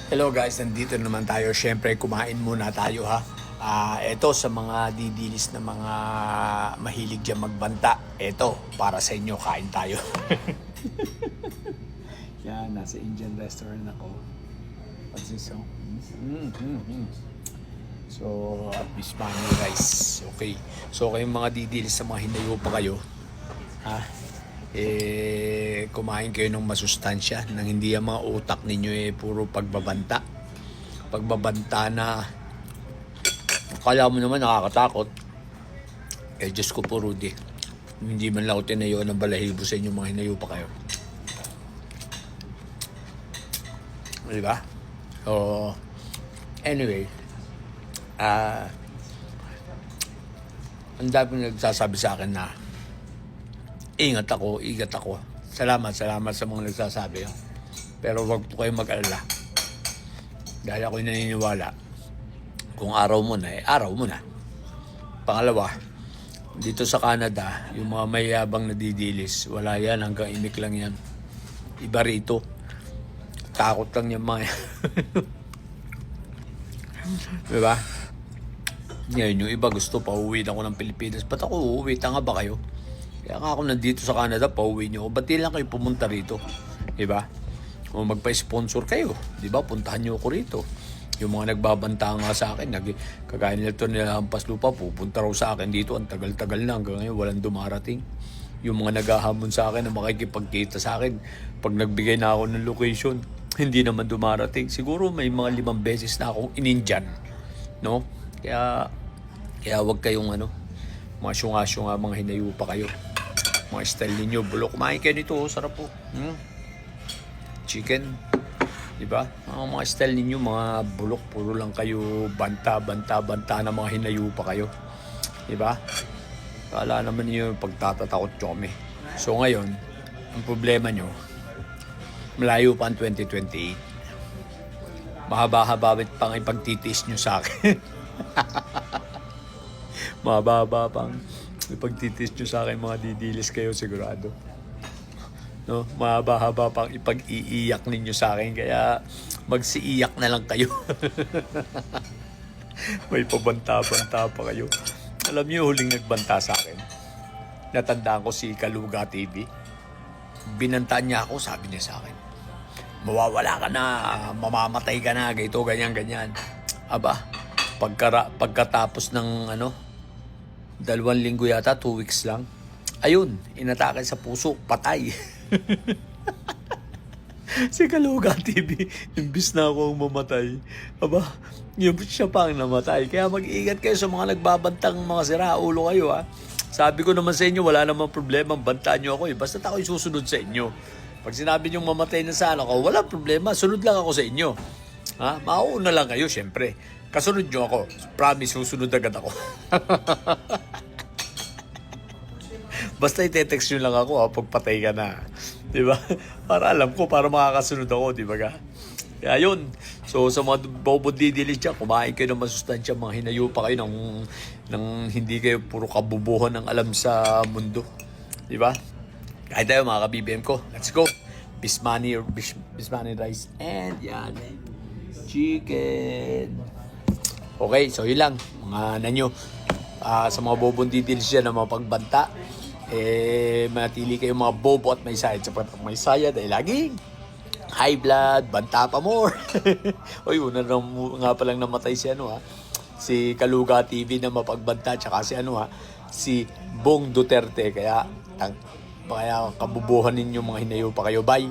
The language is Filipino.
Hello guys, nandito naman tayo. Siyempre, kumain muna tayo ha. Ito sa mga didilis na mga mahilig dyan magbanta. Ito, para sa inyo, kain tayo. Yan, nasa Indian restaurant ako. What's this song? So, bismani rice. Okay. So, kayong mga didilis sa mga hinayo pa kayo, ha? Kumain kayo ng masustansya nang hindi ang mga utak ninyo puro pagbabanta na akala mo naman nakakatakot. Diyos ko po, Rudy, hindi man lang ako tinayo ng balahibo sa inyo mga hinayo pa kayo, diba? So anyway, ang dami nagsasabi sa akin na ingat ako. Salamat sa mga nagsasabi. Pero wag po kayong mag-alala. Dahil ako'y naniniwala, kung araw mo na, araw mo na. Pangalawa, dito sa Canada, yung mga mayabang na didilis, wala yan, hanggang imik lang yan. Iba rito. Takot lang yung mga diba? Ngayon, yung iba gusto, pauwi na ako ng Pilipinas. Ba't ako uuwi? Tanga ba kayo? Kaya nga ako nandito sa Canada, pauwi nyo. Ba't di lang kayo pumunta rito? Diba? O magpa-sponsor kayo. Diba? Puntahan nyo ako rito. Yung mga nagbabanta nga sa akin, kagaya nila ito nila Hampas Lupa, pupunta raw sa akin dito. Ang tagal-tagal na. Hanggang ngayon, walang dumarating. Yung mga naghahamon sa akin na makikipagkita sa akin, pag nagbigay na ako ng location, hindi naman dumarating. Siguro may mga 5 beses na akong inindyan. No? Kaya wag kayong mga syunga-syunga, mga hinayo pa kayo. Mga style ninyo, bulok. Kumain kayo nito, sarap po. Chicken. Diba? Mga style ninyo, mga bulok. Puro lang kayo banta na mga hinayo pa kayo. Diba? Kala naman niyo yung pagtatatakot nyo kami. So ngayon, ang problema nyo, malayo pa ang 2028. Mahaba-haba pang ipagtitiis nyo sa akin. Mahaba pang ipagtitis nyo sa akin, mga didilis kayo sigurado. No? Mahaba pang ipag-iiyak ninyo sa akin, kaya magsiiyak na lang kayo. May pabanta-banta pa kayo. Alam niyo, huling nagbanta sa akin, natandaan ko si Kaluga TV. Binantaan niya ako, sabi niya sa akin, mawawala ka na, mamamatay ka na, gito, ganyan. Aba, pagkatapos ng 2 linggo yata, 2 weeks lang, ayun, inatake sa puso, patay. Si Kaluga TV, imbis na ako ang mamatay, aba, siya pa ang namatay. Kaya mag-iingat kayo sa mga nagbabantang mga siraulo kayo, ha. Sabi ko naman sa inyo, wala namang problema, bantaan nyo ako, basta ako'y susunod sa inyo. Pag sinabi nyo mamatay na sana ako, wala problema, sunod lang ako sa inyo, ha. Mauuna lang kayo, syempre. Kasunod nyo ako. Promise, susunod agad ako. Basta itetext nyo lang ako, pagpatay ka na. Diba? Para alam ko, para makakasunod ako, diba ka? Kaya yun. So, sa mga bobo didilis dyan, kumain kayo ng masustansya, mga hinayo pa kayo ng hindi kayo puro kabubuhan ng alam sa mundo. Diba? Kahit tayo, mga ka-BBM ko. Let's go. Bismani rice. And yan. Chicken. Okay, so yun lang. Mga nanyo. Sa mga bobong didilis dyan na mga pagbanta, manatili kayo mga bobo at may sayad. Sa may sayad ay laging high blood, banta pa more. Oy, una nga palang namatay si Kaluga TV na mapagbanta, tsaka si Bong Duterte. Kaya kabubuhan ninyo, mga hinayo pa kayo. Bye.